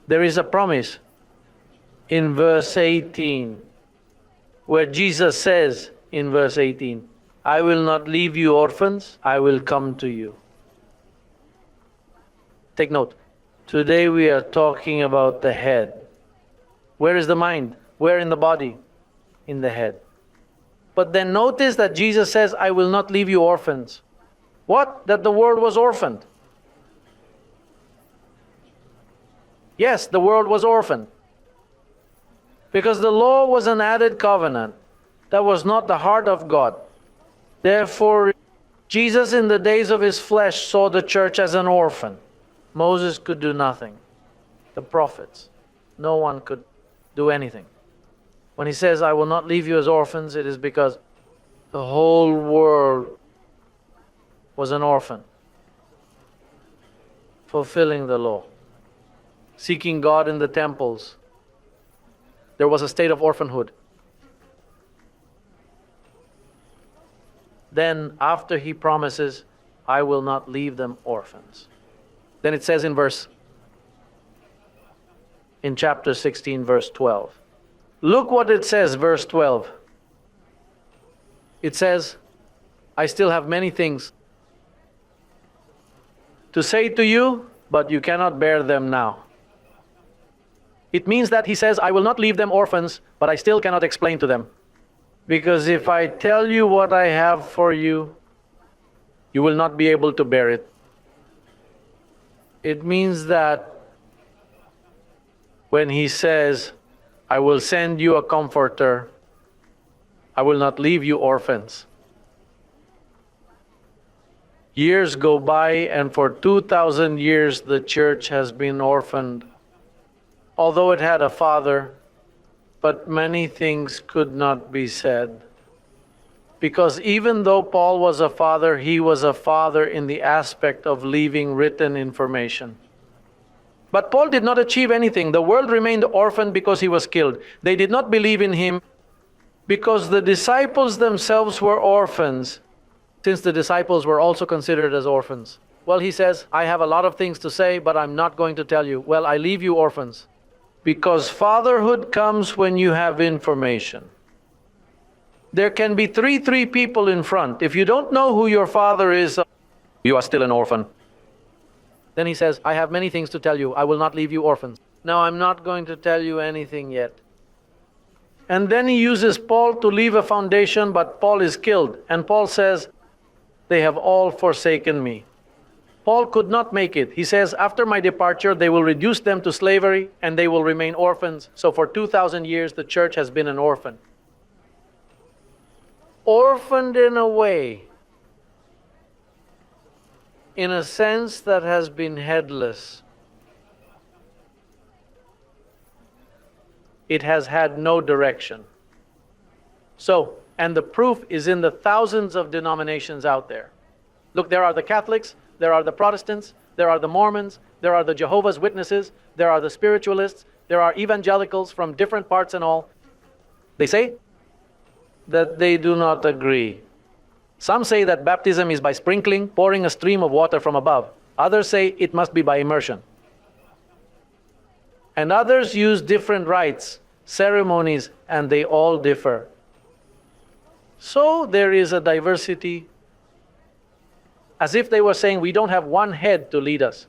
There is a promise in verse 18 where Jesus says in verse 18, I will not leave you orphans, I will come to you. Take note. Today we are talking about the head. Where is the mind? Where in the body? In the head. But then notice that Jesus says, I will not leave you orphans. What? That the world was orphaned. Yes, the world was orphaned. Because the law was an added covenant. That was not the heart of God. Therefore, Jesus in the days of his flesh saw the church as an orphan. Moses could do nothing. The prophets. No one could do anything. When he says, I will not leave you as orphans, it is because the whole world was an orphan, fulfilling the law, seeking God in the temples. There was a state of orphanhood. Then after he promises, I will not leave them orphans. Then it says in chapter 16, verse 12. Look what it says, verse 12. It says, I still have many things to say to you, but you cannot bear them now. It means that he says, I will not leave them orphans, but I still cannot explain to them. Because if I tell you what I have for you, you will not be able to bear it. It means that when he says, I will send you a comforter, I will not leave you orphans. Years go by, and for 2,000 years the church has been orphaned. Although it had a father, but many things could not be said. Because even though Paul was a father, he was a father in the aspect of leaving written information. But Paul did not achieve anything. The world remained orphaned because he was killed. They did not believe in him because the disciples themselves were orphans, since the disciples were also considered as orphans. Well, he says, I have a lot of things to say, but I'm not going to tell you. Well, I leave you orphans. Because fatherhood comes when you have information. There can be three people in front. If you don't know who your father is, you are still an orphan. Then he says, I have many things to tell you. I will not leave you orphans. Now, I'm not going to tell you anything yet. And then he uses Paul to leave a foundation, but Paul is killed. And Paul says, they have all forsaken me. Paul could not make it. He says, after my departure, they will reduce them to slavery and they will remain orphans. So for 2,000 years, the church has been an orphan. Orphaned in a way, in a sense that has been headless. It has had no direction. So, and the proof is in the thousands of denominations out there. Look, there are the Catholics, there are the Protestants, there are the Mormons, there are the Jehovah's Witnesses, there are the spiritualists, there are evangelicals from different parts and all. They say that they do not agree. Some say that baptism is by sprinkling, pouring a stream of water from above. Others say it must be by immersion. And others use different rites, ceremonies, and they all differ. So there is a diversity, as if they were saying we don't have one head to lead us.